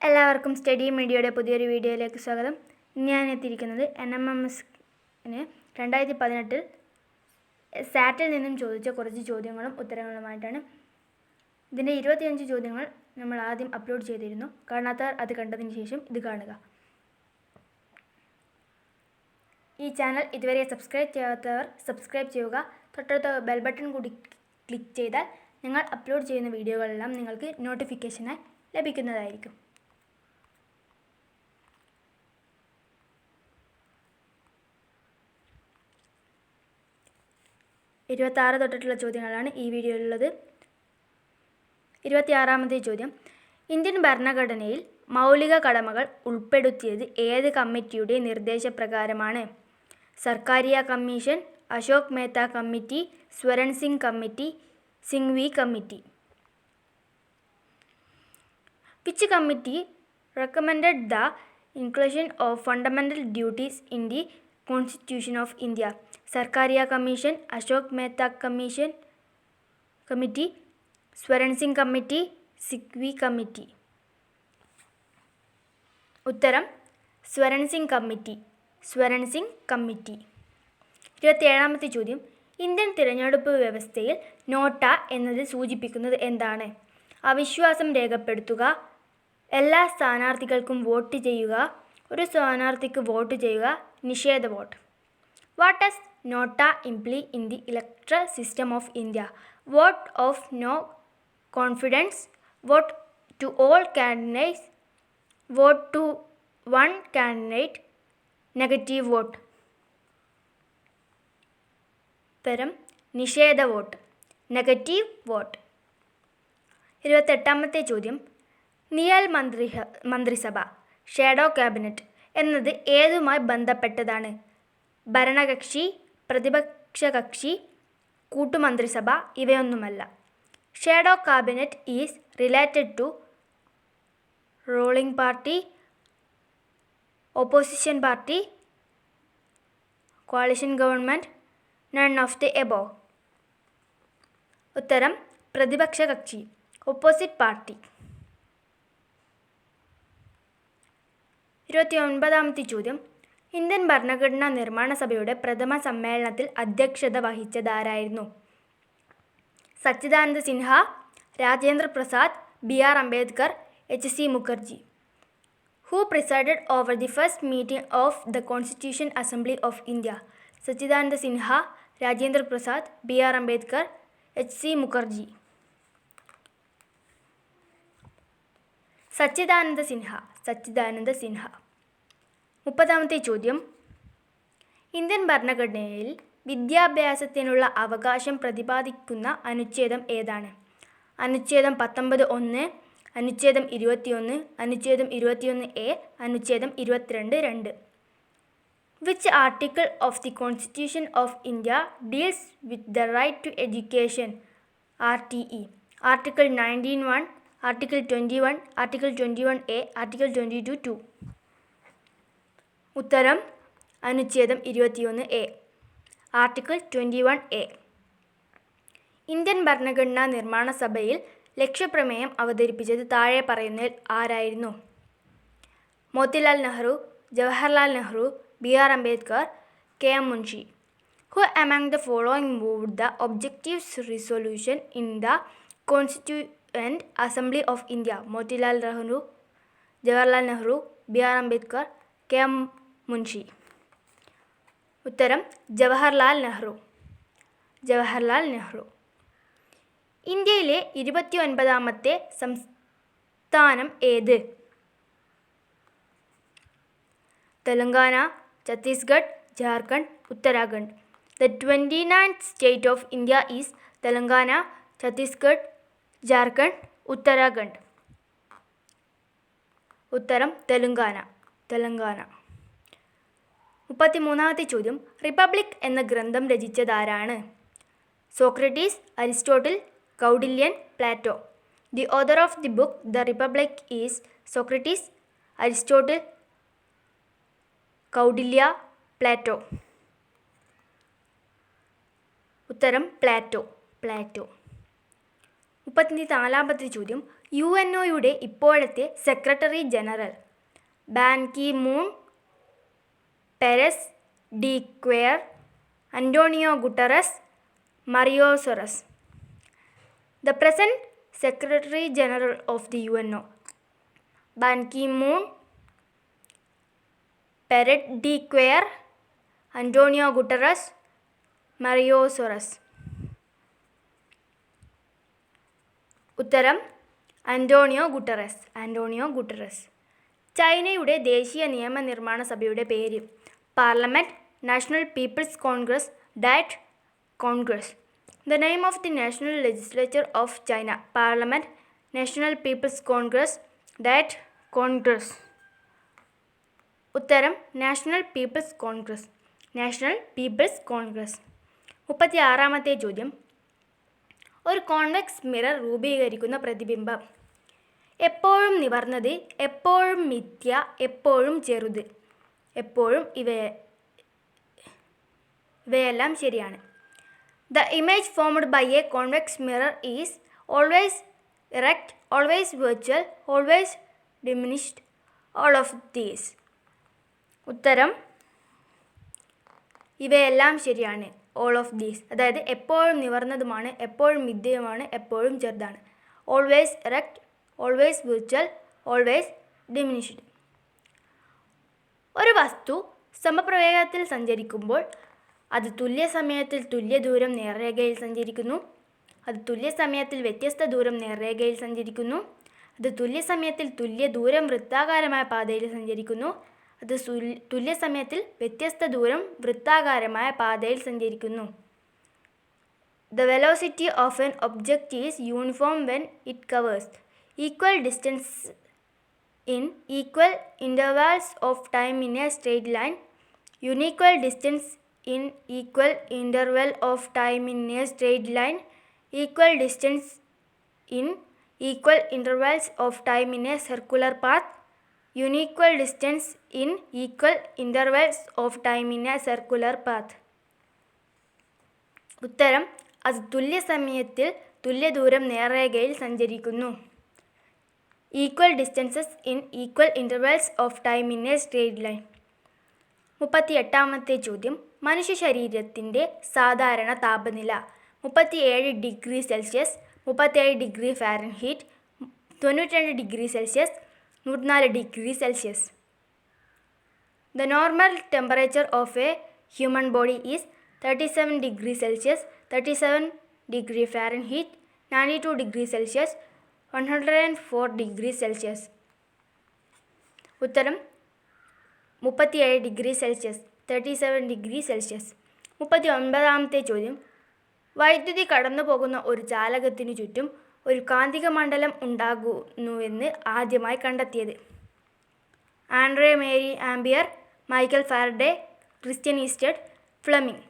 എല്ലാവർക്കും സ്റ്റഡി മീഡിയയുടെ പുതിയൊരു വീഡിയോയിലേക്ക് സ്വാഗതം. ഇന്ന് ഞാൻ എത്തിയിരിക്കുന്നത് NMMSന് 2018 സാറ്റിൽ നിന്നും ചോദിച്ച കുറച്ച് ചോദ്യങ്ങളും ഉത്തരങ്ങളുമായിട്ടാണ്. ഇതിൻ്റെ 25 ചോദ്യങ്ങൾ നമ്മൾ ആദ്യം അപ്ലോഡ് ചെയ്തിരുന്നു. കാണാത്തവർ അത് കണ്ടതിന് ശേഷം ഇത് കാണുക. ഈ ചാനൽ ഇതുവരെ സബ്സ്ക്രൈബ് ചെയ്യാത്തവർ സബ്സ്ക്രൈബ് ചെയ്യുക. തൊട്ടടുത്ത ബെൽ ബട്ടൺ കൂടി ക്ലിക്ക് ചെയ്താൽ ഞങ്ങൾ അപ്ലോഡ് ചെയ്യുന്ന വീഡിയോകളെല്ലാം നിങ്ങൾക്ക് നോട്ടിഫിക്കേഷനായി ലഭിക്കുന്നതായിരിക്കും. ഇരുപത്താറ് തൊട്ടിട്ടുള്ള ചോദ്യങ്ങളാണ് ഈ വീഡിയോയിലുള്ളത്. 26ാമത്തെ ചോദ്യം, ഇന്ത്യൻ ഭരണഘടനയിൽ മൗലിക കടമകൾ ഉൾപ്പെടുത്തിയത് ഏത് കമ്മിറ്റിയുടെ നിർദ്ദേശപ്രകാരമാണ്? Sarkaria commission, Ashok Mehta committee, Swaran Singh committee, Singhvi committee. Which committee recommended the inclusion of fundamental duties in the Constitution of India? Sarkaria commission, Ashok Mehta committee, Swaran Singh committee, Singhvi committee. ഉത്തരം സ്വരൺ സിംഗ് കമ്മിറ്റി. 27ാമത്തെ ചോദ്യം, ഇന്ത്യൻ തിരഞ്ഞെടുപ്പ് വ്യവസ്ഥയിൽ നോട്ട എന്നത് സൂചിപ്പിക്കുന്നത് എന്താണ്? അവിശ്വാസം രേഖപ്പെടുത്തുക, എല്ലാ സ്ഥാനാർത്ഥികൾക്കും വോട്ട് ചെയ്യുക, ഒരു സ്ഥാനാർത്ഥിക്ക് വോട്ട് ചെയ്യുക, നിഷേധ vote. What does NOTA imply in the electoral system of India? Vote of no confidence, vote to all candidates, vote to one candidate, negative vote. ഉത്തരം നിഷേധ വോട്ട്, നെഗറ്റീവ് വോട്ട്. 28ാമത്തെ ചോദ്യം, നിഴൽ മന്ത്രിസഭ, ഷാഡോ ക്യാബിനറ്റ് എന്നത് ഏതുമായി ബന്ധപ്പെട്ടതാണ്? ഭരണകക്ഷി, പ്രതിപക്ഷ കക്ഷി, കൂട്ടുമന്ത്രിസഭ ഇവയൊന്നുമല്ല. Shadow cabinet is related to ruling party, opposition party, coalition government, none of the above. ഉത്തരം പ്രതിപക്ഷ കക്ഷി, ഓപ്പോസിറ്റ് പാർട്ടി. 29ാമത്തെ ചോദ്യം, ഇന്ത്യൻ ഭരണഘടനാ നിർമ്മാണ സഭയുടെ പ്രഥമ സമ്മേളനത്തിൽ അധ്യക്ഷത വഹിച്ചതാരായിരുന്നു? സച്ചിദാനന്ദ Sinha, Rajendra Prasad, BR Ambedkar, HC Mukherjee. Who presided over the first meeting of the Constitution Assembly of India? Sachidananda Sinha, Rajendra Prasad, BR Ambedkar, HC Mukherjee. സച്ചിദാനന്ദ സിൻഹ. 30ാമത്തെ ചോദ്യം, ഇന്ത്യൻ ഭരണഘടനയിൽ വിദ്യാഭ്യാസത്തിനുള്ള അവകാശം പ്രതിപാദിക്കുന്ന അനുച്ഛേദം ഏതാണ്? അനുച്ഛേദം 19(1), അനുച്ഛേദം 21, അനുച്ഛേദം 21A, അനുച്ഛേദം 22(2). Which article of the Constitution of India deals with the right to education? RTE. Article 19(1), Article 21, Article 21A, Article 22(2). ഉത്തരം അനുച്ഛേദം 21A, ആർട്ടിക്കിൾ 21A. ഇന്ത്യൻ ഭരണഘടനാ നിർമ്മാണ സഭയിൽ ലക്ഷ്യപ്രമേയം അവതരിപ്പിച്ചത് താഴെ പറയുന്നതിൽ ആരായിരുന്നു? Motilal Nehru, Jawaharlal Nehru, BR Ambedkar, KM Munshi. Who among the following moved the objectives resolution in the Constituent Assembly of India? Motilal Nehru, Jawaharlal Nehru, BR Ambedkar, KM Munshi. ഉത്തരം ജവഹർലാൽ നെഹ്റു. ഇന്ത്യയിലെ 29ാമത്തെ സംസ്ഥാനം ഏത്? Telangana, Chhattisgarh, Jharkhand, Uttarakhand. The 29th state of India is Telangana, Chhattisgarh, Jharkhand, Uttarakhand. ഉത്തരം തെലങ്കാന. 33ാമത്തെ ചോദ്യം, റിപ്പബ്ലിക് എന്ന ഗ്രന്ഥം രചിച്ചതാരാണ്? സോക്രട്ടീസ്, അരിസ്റ്റോട്ടിൽ, കൗടില്യൻ, Plato. The author of the book the republic is Socrates, Aristotle, Kautilya, Plato. ഉത്തരം പ്ലാറ്റോ. 34ാമത്തെ ചോദ്യം, UNOയുടെ ഇപ്പോഴത്തെ secretary general? Ban Ki Moon, Perez de Cuellar, Antonio Guterres, Mario Soares. The present Secretary General of the UNO. Ban Ki Moon, Perret de Cuellar, Antonio Guterres, Mario Soros. ഉത്തരം Antonio Guterres. Antonio Guterres. ചൈനയുടെ ദേശീയ നിയമനിർമ്മാണ സഭയുടെ പേര്? Parliament, National people's Congress, Diet, Congress. The name of the National Legislature of China? Parliament, National People's Congress, Diet, Congress. ഉത്തരം national people's congress. National people's congress. 36-ാമത്തെ ചോദ്യം. ഒരു കോൺവെക്സ് മിറർ രൂപീകരിക്കുന്ന പ്രതിബിംബം? എപ്പോഴും നിവർന്നത്, എപ്പോഴും മിഥ്യ, എപ്പോഴും ചെറുത്. എപ്പോഴും ഇവയെല്ലാം ശരിയാണ്. The image formed by a convex mirror is always erect, always virtual, always diminished. All of these. ഉത്തരം ഇവയെല്ലാം ശരിയാണ്. All of these. അതായത് എപ്പോഴും നിവർന്നതുമാണ്, എപ്പോഴും മിഥ്യയുമാണ്, എപ്പോഴും ചെറുതാണ്. Always erect, always virtual, always diminished. ഒരു വസ്തു സമപ്രവേഗത്തിൽ സഞ്ചരിക്കുമ്പോൾ അത് തുല്യസമയത്തിൽ തുല്യദൂരം നേർരേഖയിൽ സഞ്ചരിക്കുന്നു. അത് തുല്യസമയത്തിൽ വ്യത്യസ്ത ദൂരം നേർരേഖയിൽ സഞ്ചരിക്കുന്നു. അത് തുല്യസമയത്തിൽ തുല്യദൂരം വൃത്താകാരമായ പാതയിൽ സഞ്ചരിക്കുന്നു. അത് തുല്യസമയത്തിൽ വ്യത്യസ്ത ദൂരം വൃത്താകാരമായ പാതയിൽ സഞ്ചരിക്കുന്നു. The velocity of an object is uniform when it covers equal distance in equal intervals of time in a straight line. Unequal distance in equal interval of time in a straight line. Equal distance in equal intervals of time in a circular path. Unequal distance in equal intervals of time in a circular path. ഉത്തരം അത് തുല്യസമയത്തിൽ തുല്യദൂരം നേർരേഖയിൽ സഞ്ചരിക്കുന്നു. Equal distances in equal intervals of time in a straight line. 38-ാമത്തെ ചോദ്യം. മനുഷ്യ ശരീരത്തിൻ്റെ സാധാരണ താപനില? 37 degree Celsius, 37 degree Fahrenheit, 92 degree Celsius, 104 degree Celsius. The normal temperature of a human body is 37 degree Celsius, 37 degree Fahrenheit, 92 degree Celsius, 104 degree Celsius. ഉത്തരം 37 degree Celsius, 37 degree Celsius. 39-ാമത്തെ ചോദ്യം. വൈദ്യുതി കടന്നു പോകുന്ന ഒരു ചാലകത്തിനു ചുറ്റും ഒരു കാന്തിക മണ്ഡലം ഉണ്ടാകുന്നുവെന്ന് ആദ്യമായി കണ്ടെത്തിയത്? Andre Marie Ampere, Michael Faraday, Christian Oersted, Fleming.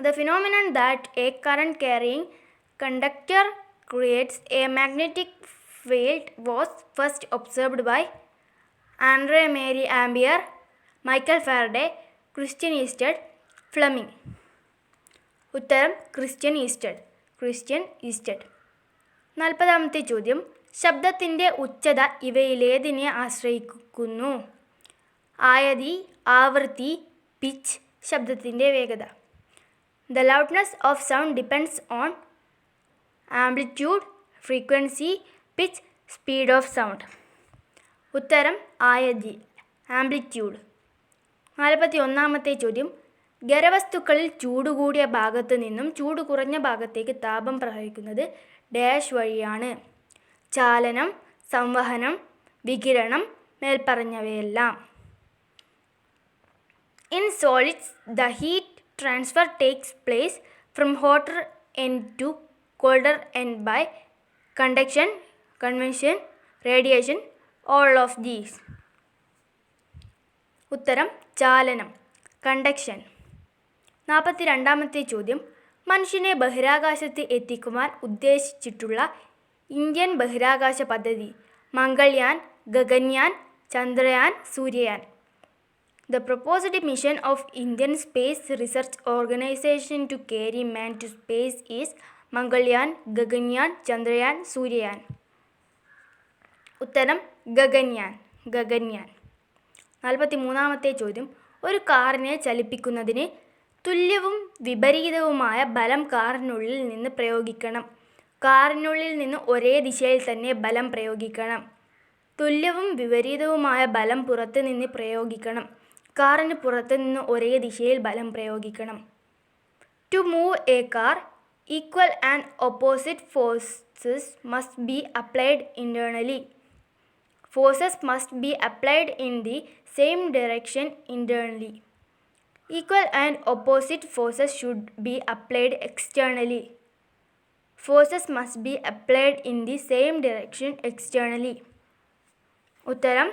The phenomenon that a current carrying conductor creates a magnetic field was first observed by Andre Marie Ampere, Michael Faraday, Christian Oersted, Fleming. ഉത്തരം Christian Oersted. Christian Oersted. 40-ാമത്തെ ചോദ്യം. ശബ്ദത്തിൻ്റെ ഉച്ചത ഇവയിലേതിനെ ആശ്രയിക്കുന്നു? ആയതി, ആവൃത്തി, pitch, ശബ്ദത്തിൻ്റെ വേഗത. The loudness of sound depends on amplitude, frequency, pitch, speed of sound. ഉത്തരം ആയതി, amplitude. 41-ാമത്തെ ചോദ്യം. ഖരവസ്തുക്കളിൽ ചൂട് കൂടിയ ഭാഗത്ത് നിന്നും ചൂട് കുറഞ്ഞ ഭാഗത്തേക്ക് താപം പ്രവഹിക്കുന്നത് ഡാഷ് വഴിയാണ്? ചാലനം, സംവഹനം, വികിരണം, മേൽപ്പറഞ്ഞവയെല്ലാം. In solids, the heat transfer takes place from hotter end to colder end by conduction, convection, radiation, all of these. ഉത്തരം ചാലനം, കണ്ടക്ഷൻ. 42-ാമത്തെ ചോദ്യം. മനുഷ്യനെ ബഹിരാകാശത്ത് എത്തിക്കുവാൻ ഉദ്ദേശിച്ചിട്ടുള്ള ഇന്ത്യൻ ബഹിരാകാശ പദ്ധതി? Mangalyaan, Gaganyaan, Chandrayaan, സൂര്യയാൻ. The proposed mission of Indian Space Research Organization to carry man to space is Mangalyaan, Gaganyaan, Chandrayaan, Suryayan. ഉത്തരം ഗഗൻയാൻ. 43-ാമത്തെ ചോദ്യം. ഒരു കാറിനെ ചലിപ്പിക്കുന്നതിന് തുല്യവും വിപരീതവുമായ ബലം കാറിനുള്ളിൽ നിന്ന് പ്രയോഗിക്കണം. കാറിനുള്ളിൽ നിന്ന് ഒരേ ദിശയിൽ തന്നെ ബലം പ്രയോഗിക്കണം. തുല്യവും വിപരീതവുമായ ബലം പുറത്ത് നിന്ന് പ്രയോഗിക്കണം. കാറിന് പുറത്ത് നിന്ന് ഒരേ ദിശയിൽ ബലം പ്രയോഗിക്കണം. To move a car, equal and opposite forces must be applied internally. Forces must be applied in the same direction internally. Equal and opposite forces should be applied externally. Forces must be applied in the same direction externally. ഉത്തരം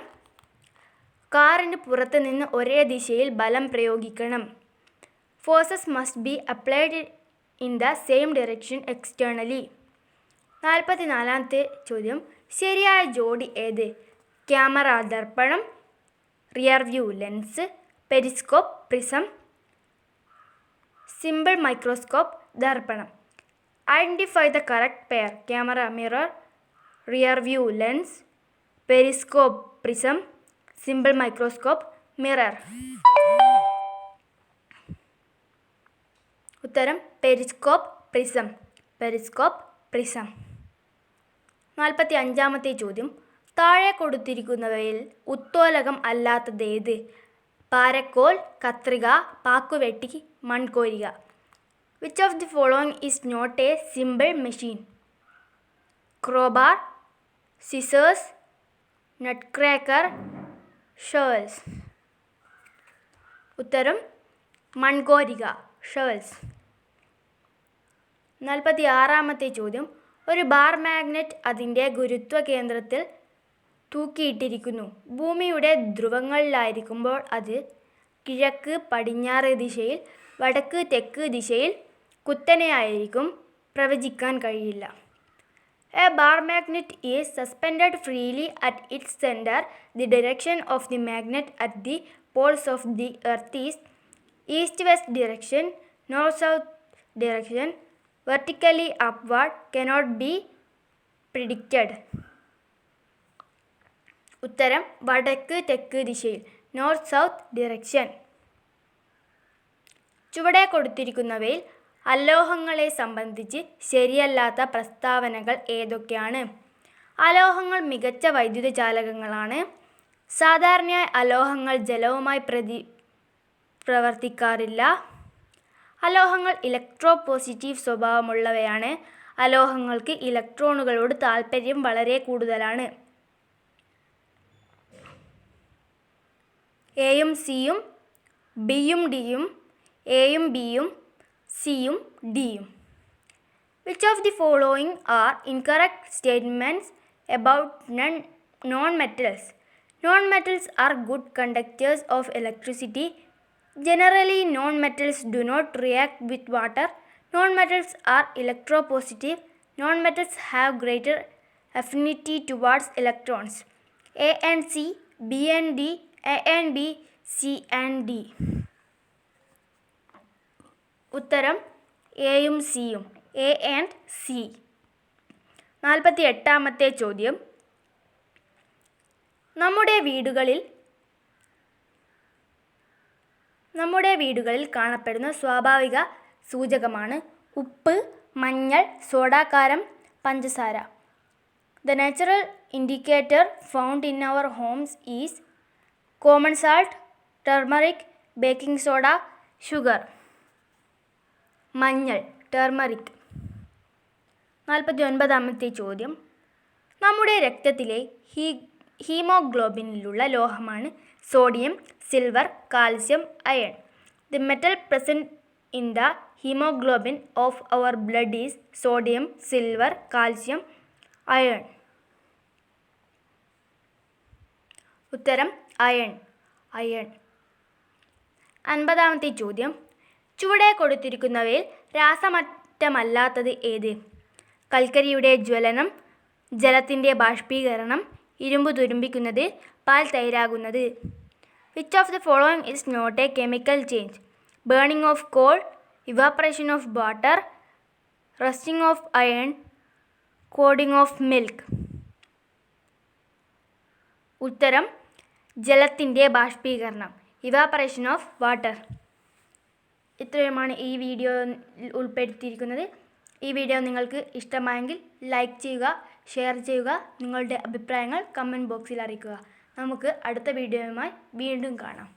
കാറിന് പുറത്ത് നിന്ന് ഒരേ ദിശയിൽ ബലം പ്രയോഗിക്കണം. Forces must be applied in the same direction externally. 44-ാമത്തെ ചോദ്യം. ശരിയായ ജോഡി ഏത്? ക്യാമറ ദർപ്പണം, rear view lens, periscope prism, simple microscope ദർപ്പണം. Identify the correct pair. Camera mirror, rear view lens, periscope prism, simple microscope mirror. ഉത്തരം periscope prism. 45-ാമത്തെ ചോദ്യം. താഴെ കൊടുത്തിരിക്കുന്നവയിൽ ഉത്തോലകം അല്ലാത്തതേത്? പാരക്കോൽ, കത്രിക, പാക്കുവെട്ടി, മൺകോരിക. Which of the following is not a simple machine? Crowbar, scissors, nutcracker, shovels. ഉത്തരം മൺകോരിക, ഷവൽസ്. 46-ാമത്തെ ചോദ്യം. ഒരു ബാർ മാഗ്നറ്റ് അതിൻ്റെ ഗുരുത്വ കേന്ദ്രത്തിൽ തൂക്കിയിട്ടിരിക്കുന്നു. ഭൂമിയുടെ ധ്രുവങ്ങളിലായിരിക്കുമ്പോൾ അത് കിഴക്ക് പടിഞ്ഞാറ് ദിശയിൽ, വടക്ക് തെക്ക് ദിശയിൽ കുത്തനെയായിരിക്കും. പ്രവചിക്കാൻ കഴിയില്ല. A bar magnet is suspended freely at its center. The direction of the magnet at the poles of the earth is east-west direction, north-south direction. Vertically upward cannot be predicted. ഉത്തരം വടക്ക് തെക്ക് ദിശയിൽ, നോർത്ത് സൗത്ത് ഡിറക്ഷൻ. ചുവടെ കൊടുത്തിരിക്കുന്നവയിൽ അലോഹങ്ങളെ സംബന്ധിച്ച് ശരിയല്ലാത്ത പ്രസ്താവനകൾ ഏതൊക്കെയാണ്? അലോഹങ്ങൾ മികച്ച വൈദ്യുതചാലകങ്ങളാണ്. സാധാരണയായി അലോഹങ്ങൾ ജലവുമായി പ്രവർത്തിക്കാറില്ല. അലോഹങ്ങൾ ഇലക്ട്രോപോസിറ്റീവ് സ്വഭാവമുള്ളവയാണ്. അലോഹങ്ങൾക്ക് ഇലക്ട്രോണുകളോട് താൽപ്പര്യം വളരെ കൂടുതലാണ്. എയും സിയും, ബിയും ഡിയും, എയും ബിയും, സിയും ഡിയും. Which of the following are incorrect statements about non-metals? Non-metals are good conductors of electricity. Generally, non-metals do not react with water. Non-metals are electropositive. Non-metals have greater affinity towards electrons. A and C, B and D, A and B, C and D. ഉത്തരം എയും സിയും, A and C. 48-ാമത്തെ ചോദ്യം. നമ്മുടെ വീടുകളിൽ കാണപ്പെടുന്ന സ്വാഭാവിക സൂചകമാണ് ഉപ്പ്, മഞ്ഞൾ, സോഡാക്കാരം, പഞ്ചസാര. The natural indicator found in our homes is common salt, turmeric, baking soda, sugar. മഞ്ഞൾ, ടർമറിക്. 49-ാമത്തെ ചോദ്യം. നമ്മുടെ രക്തത്തിലെ ഹീമോഗ്ലോബിനിലുള്ള ലോഹമാണ് sodium, silver, calcium, iron. The metal present in the hemoglobin of our blood is sodium, silver, calcium, iron. ഉത്തരം iron. 50-ാമത്തെ ചോദ്യം. ചുവടെ കൊടുത്തിരിക്കുന്നവയിൽ രാസമാറ്റമല്ലാത്തത് ഏത്? കൽക്കരിയുടെ ജ്വലനം, ജലത്തിൻ്റെ ബാഷ്പീകരണം, ഇരുമ്പ് തുരുമ്പിക്കുന്നത്, പാൽ തൈരാകുന്നത്. Which of the following is not a chemical change? Burning of coal, evaporation of water, rusting of iron, curdling of milk. ഉത്തരം ജലത്തിൻ്റെ ബാഷ്പീകരണം, ഇവാപറേഷൻ ഓഫ് വാട്ടർ. ഇത്രയുമാണ് ഈ വീഡിയോയിൽ ഉൾപ്പെടുത്തിയിരിക്കുന്നത്. ഈ വീഡിയോ നിങ്ങൾക്ക് ഇഷ്ടമായെങ്കിൽ ലൈക്ക് ചെയ്യുക, ഷെയർ ചെയ്യുക, നിങ്ങളുടെ അഭിപ്രായങ്ങൾ കമൻറ്റ് ബോക്സിൽ അറിയിക്കുക. നമുക്ക് അടുത്ത വീഡിയോയുമായി വീണ്ടും കാണാം.